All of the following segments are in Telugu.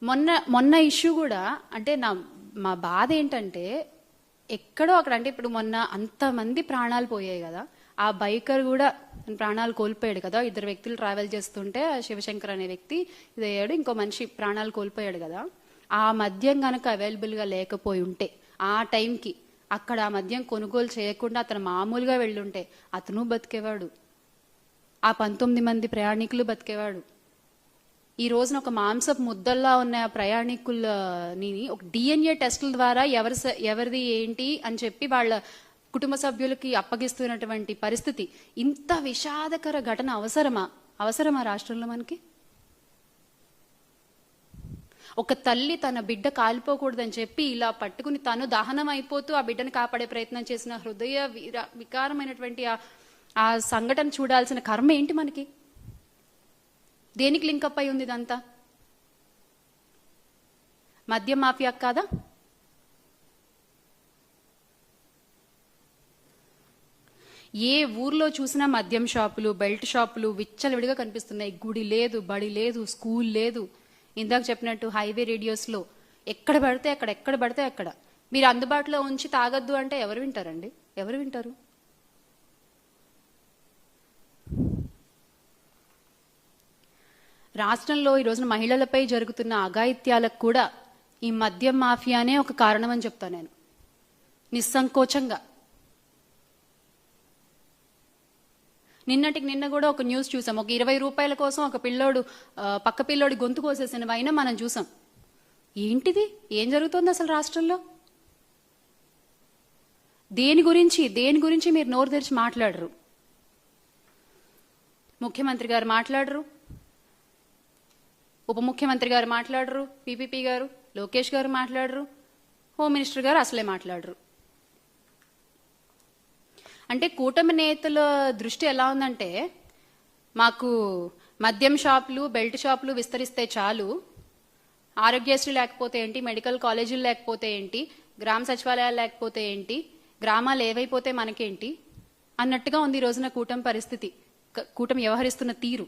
మొన్న మొన్న ఇష్యూ కూడా అంటే మా బాధ ఏంటంటే ఎక్కడో అక్కడ అంటే ఇప్పుడు మొన్న అంతమంది ప్రాణాలు పోయాయి కదా. ఆ బైకర్ కూడా ప్రాణాలు కోల్పోయాడు కదా. ఇద్దరు వ్యక్తులు ట్రావెల్ చేస్తుంటే శివశంకర్ అనే వ్యక్తి ఇదయ్యాడు, ఇంకో మనిషి ప్రాణాలు కోల్పోయాడు కదా. ఆ మద్యం కనుక అవైలబుల్గా లేకపోయి ఉంటే ఆ టైంకి అక్కడ ఆ మద్యం కొనుగోలు చేయకుండా అతను మామూలుగా వెళ్ళుంటే అతను బతికేవాడు, ఆ 19 మంది ప్రయాణికులు బతికేవాడు. ఈ రోజున ఒక మాంసపు ముద్దల్లా ఉన్న ప్రయాణికులని ఒక డిఎన్ఏ టెస్టుల ద్వారా ఎవరిది ఏంటి అని చెప్పి వాళ్ళ కుటుంబ సభ్యులకి అప్పగిస్తున్నటువంటి పరిస్థితి. ఇంత విషాదకర ఘటన అవసరమా రాష్ట్రంలో మనకి? ఒక తల్లి తన బిడ్డ కాలిపోకూడదని చెప్పి ఇలా పట్టుకుని తను దహనం అయిపోతూ ఆ బిడ్డను కాపాడే ప్రయత్నం చేసిన హృదయ వికారమైనటువంటి ఆ సంఘటన చూడాల్సిన కర్మ ఏంటి మనకి? దేనికి లింకప్ అయి ఉంది ఇదంతా? మద్యం మాఫియా కాదా? ఏ ఊర్లో చూసినా మద్యం షాపులు, బెల్ట్ షాపులు విచ్చలవిడిగా కనిపిస్తున్నాయి. గుడి లేదు, బడి లేదు, స్కూల్ లేదు. ఇందాక చెప్పినట్టు హైవే రేడియోస్లో ఎక్కడ పడితే అక్కడ మీరు అందుబాటులో ఉంచి తాగొద్దు అంటే ఎవరు వింటారండి? ఎవరు వింటారు? రాష్ట్రంలో ఈ రోజున మహిళలపై జరుగుతున్న అఘాయిత్యాలకు కూడా ఈ మద్యం మాఫియానే ఒక కారణం అని చెప్తాను నేను నిస్సంకోచంగా. నిన్న కూడా ఒక న్యూస్ చూసాం. ఒక 20 రూపాయల కోసం ఒక పిల్లోడు పక్క పిల్లోడి గొంతు కోసేసిన వైన మనం చూసాం. ఏంటిది? ఏం జరుగుతోంది అసలు రాష్ట్రంలో? దేని గురించి మీరు నోరు తెరిచి మాట్లాడరు. ముఖ్యమంత్రి గారు మాట్లాడరు, ఉప ముఖ్యమంత్రి గారు మాట్లాడరు, పీపీపీ గారు లోకేష్ గారు మాట్లాడరు, హోమ్ మినిస్టర్ గారు అసలే మాట్లాడరు. అంటే కూటమి నేతల దృష్టి ఎలా ఉందంటే మాకు మద్యం షాపులు, బెల్ట్ షాపులు విస్తరిస్తే చాలు, ఆరోగ్యశ్రీ లేకపోతే ఏంటి, మెడికల్ కాలేజీలు లేకపోతే ఏంటి, గ్రామ సచివాలయాలు లేకపోతే ఏంటి, గ్రామాలు ఏవైపోతే మనకేంటి అన్నట్టుగా ఉంది ఈ రోజున కూటమి పరిస్థితి, కూటమి వ్యవహరిస్తున్న తీరు.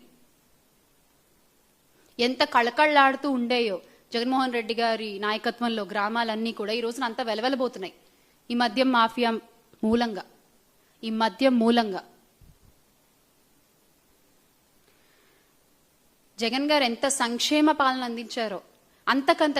ఎంత కళకళలాడుతూ ఉండేయో జగన్మోహన్ రెడ్డి గారి నాయకత్వంలో గ్రామాలన్నీ కూడా ఈ రోజున అంతా వెలవెలబోతున్నాయి ఈ మద్యం మాఫియా మూలంగా. జగన్ గారు ఎంత సంక్షేమ పాలన అందించారో అంతకంత